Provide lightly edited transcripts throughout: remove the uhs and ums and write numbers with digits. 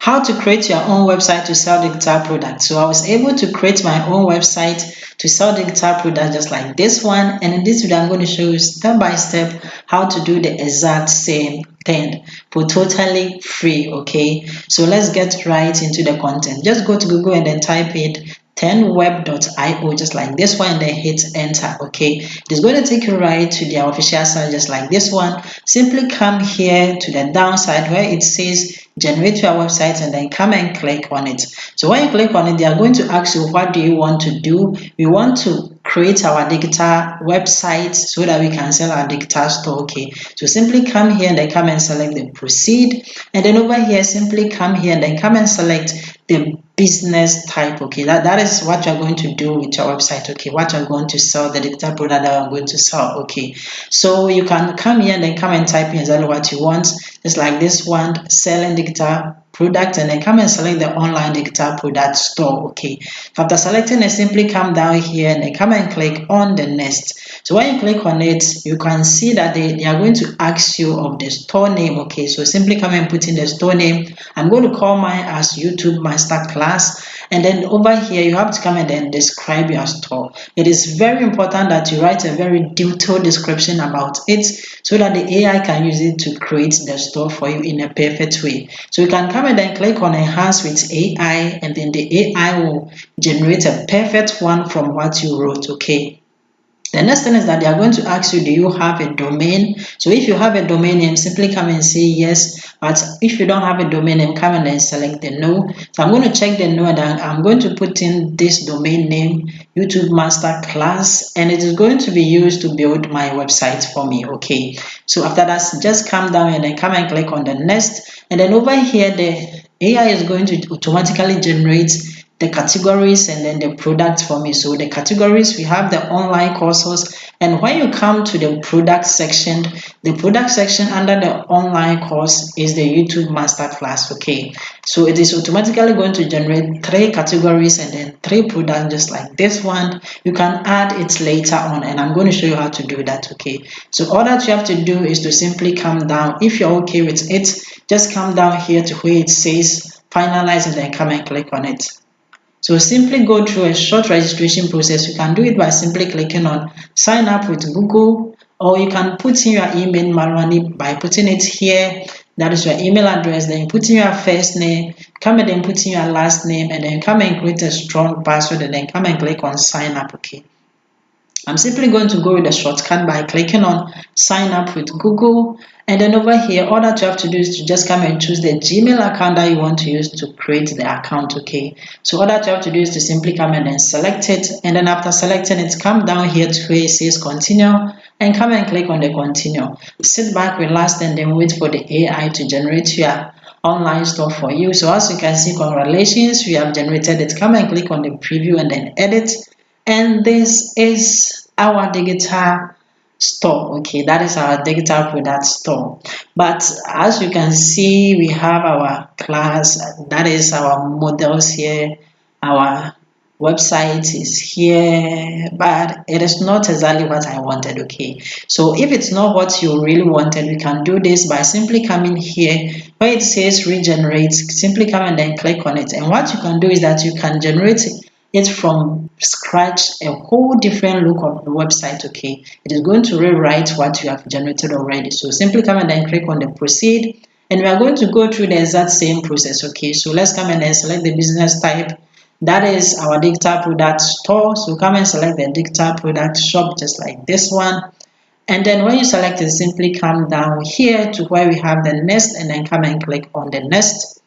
How to create your own website to sell digital products. So I was able to create my own website to sell digital products just like this one, and in this video I'm going to show you step by step how to do the exact same thing for totally free. Okay, so let's get right into the content. Just go to Google and then type it 10web.io just like this one, and then hit enter. Okay, it's going to take you right to their official site just like this one. Simply come here to the downside where it says generate your website, and then come and click on it. So when you click on it, they are going to ask you, what do you want to do? We want to create our digital website so that we can sell our digital store. Okay, so simply come here and then come and select the proceed, and then over here simply come here and then come and select the business type. Okay, that is what you're going to do with your website. Okay, what you're going to sell, the digital product that I'm going to sell. Okay, so you can come here and then come and type in exactly what you want, just like this one, selling digital product, and then come and select the online digital product store. Okay, so after selecting it, simply come down here and then come and click on the next. So when you click on it, you can see that they are going to ask you of the store name. Okay, so simply come and put in the store name. I'm going to call mine as YouTube Masterclass, and then over here you have to come and then describe your store. It is very important that you write a very detailed description about it so that the AI can use it to create the store for you in a perfect way. So you can come and then click on enhance with AI, and then the AI will generate a perfect one from what you wrote. Okay, the next thing is that they are going to ask you, do you have a domain? So if you have a domain name, simply come and say yes. But if you don't have a domain name, come and then select the no. So I'm going to check the no, and I'm going to put in this domain name, YouTube Masterclass, and it is going to be used to build my website for me. Okay, so after that, just come down and then come and click on the next, and then over here the AI is going to automatically generate the categories and then the products for me. So the categories, we have the online courses, and when you come to the product section under the online course is the YouTube Masterclass. Okay, so it is automatically going to generate 3 categories and then 3 products just like this one. You can add it later on, and I'm going to show you how to do that. Okay, so all that you have to do is to simply come down. If you're okay with it, just come down here to where it says finalize, and then come and click on it. So simply go through a short registration process. You can do it by simply clicking on sign up with Google, or you can put in your email manually by putting it here. That is your email address. Then you put in your first name, come and then put in your last name, and then come and create a strong password, and then come and click on sign up. Okay, I'm simply going to go with the shortcut by clicking on sign up with Google, and then over here all that you have to do is to just come and choose the Gmail account that you want to use to create the account. Okay, so all that you have to do is to simply come and then select it, and then after selecting it, come down here to where it says continue, and come and click on the continue. Sit back, relax, and then wait for the AI to generate your online store for you. So as you can see, congratulations, we have generated it. Come and click on the preview and then edit, and this is our digital store. Okay, that is our digital product store. But as you can see, we have our class, that is our models here, our website is here, but it is not exactly what I wanted. Okay, so if it's not what you really wanted, we can do this by simply coming here where it says regenerate. Simply come and then click on it, and what you can do is that you can generate it from scratch, a whole different look of the website. Okay, it is going to rewrite what you have generated already. So simply come and then click on the proceed, and we are going to go through the exact same process. Okay, so let's come and then select the business type. That is our digital product store. So come and select the digital product shop just like this one, and then when you select it, simply come down here to where we have the next, and then come and click on the next.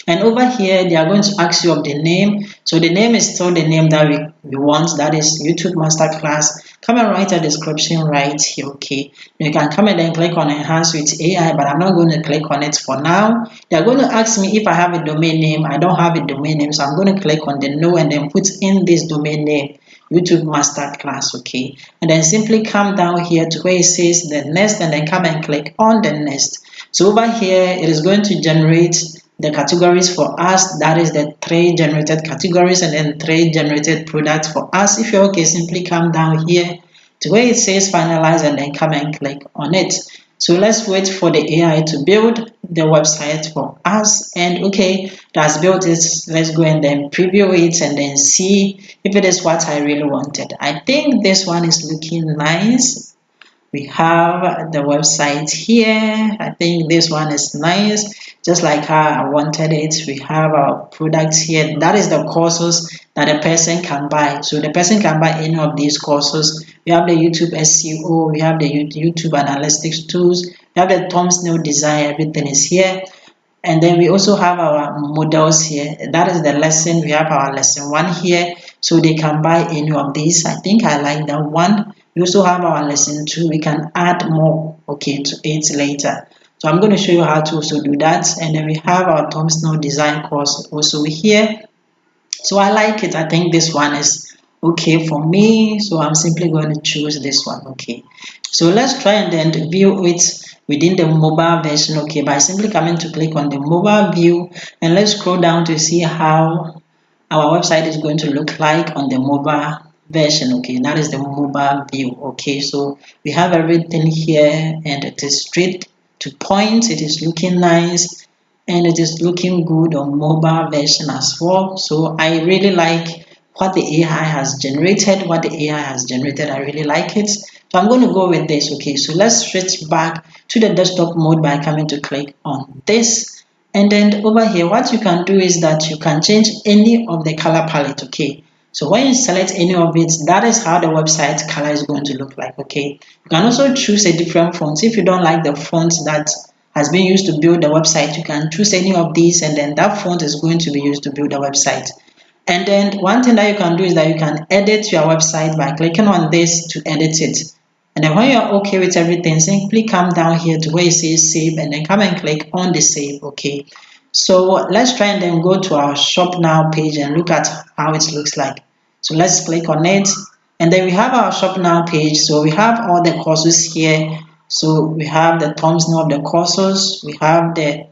And over here, they are going to ask you of the name. So the name is still the name that we want, that is YouTube Masterclass. Come and write a description right here. Okay, you can come and then click on enhance with AI, but I'm not going to click on it for now. They are going to ask me if I have a domain name. I don't have a domain name, so I'm going to click on the no and then put in this domain name, YouTube Masterclass. Okay, and then simply come down here to where it says the next, and then come and click on the next. So over here, it is going to generate the categories for us, that is the 3 generated categories and then 3 generated products for us. If you're okay, simply come down here to where it says finalize, and then come and click on it. So let's wait for the AI to build the website for us. And okay, that's built it. Let's go and then preview it and then see if it is what I really wanted. I think this one is looking nice. We have the website here. I think this one is nice, just like how I wanted it. We have our products here. That is the courses that a person can buy. So the person can buy any of these courses. We have the YouTube SEO, we have the YouTube analytics tools, we have the thumbnail design, everything is here. And then we also have our models here. That is the lesson. We have our lesson 1 here. So they can buy any of these. I think I like that one. We also have our lesson 2. We can add more, okay, to it later. So I'm going to show you how to also do that. And then we have our thumbnail design course also here. So I like it. I think this one is okay for me. So I'm simply going to choose this one. Okay. So let's try and then view it within the mobile version. Okay, by simply coming to click on the mobile view, and let's scroll down to see how our website is going to look like on the mobile version. Okay, that is the mobile view. Okay, so we have everything here and it is straight to point. It is looking nice and it is looking good on mobile version as well. So I really like what the AI has generated. I really like it. So I'm going to go with this. Okay, so let's switch back to the desktop mode by coming to click on this. And then over here, what you can do is that you can change any of the color palette. Okay, so when you select any of it, that is how the website color is going to look like. Okay, you can also choose a different font. If you don't like the font that has been used to build the website, you can choose any of these and then that font is going to be used to build the website. And then one thing that you can do is that you can edit your website by clicking on this to edit it. And then when you're okay with everything, simply come down here to where it says save and then come and click on the save. Okay, so let's try and then go to our shop now page and look at how it looks like. So let's click on it and then we have our shop now page. So we have all the courses here. So we have the thumbnail of the courses, we have the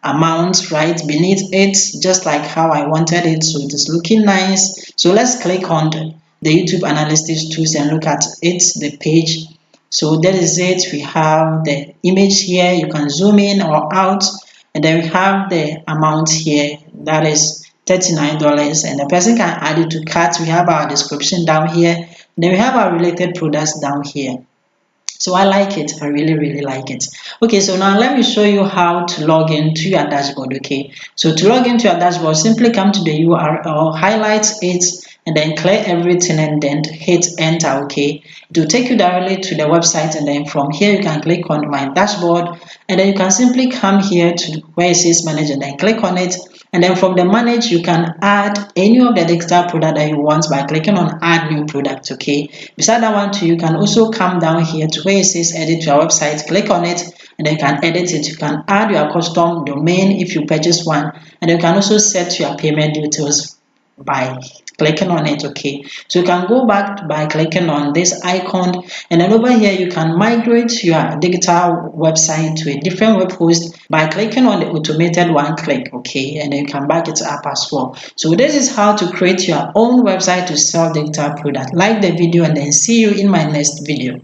amount right beneath it, just like how I wanted it. So it is looking nice. So let's click on the YouTube analytics tools and look at it, the page. So that is it. We have the image here. You can zoom in or out, and then we have the amount here. That is $39, and the person can add it to cart. We have our description down here. Then we have our related products down here. So I like it. I really like it. Okay, so now let me show you how to log into your dashboard. Okay, so to log into your dashboard, simply come to the URL, highlight it, and then clear everything and then hit enter. Okay, it will take you directly to the website, and then from here you can click on my dashboard, and then you can simply come here to where it says manage and then click on it. And then from the manage, you can add any of the digital product that you want by clicking on add new product. Okay, beside that one too, you can also come down here to where it says edit your website, click on it, and then you can edit it. You can add your custom domain if you purchase one, and you can also set your payment details by clicking on it. Okay, so you can go back by clicking on this icon, and then over here you can migrate your digital website to a different web host by clicking on the automated one click. Okay, and then you can back it up as well. So this is how to create your own website to sell digital product. Like the video and then see you in my next video.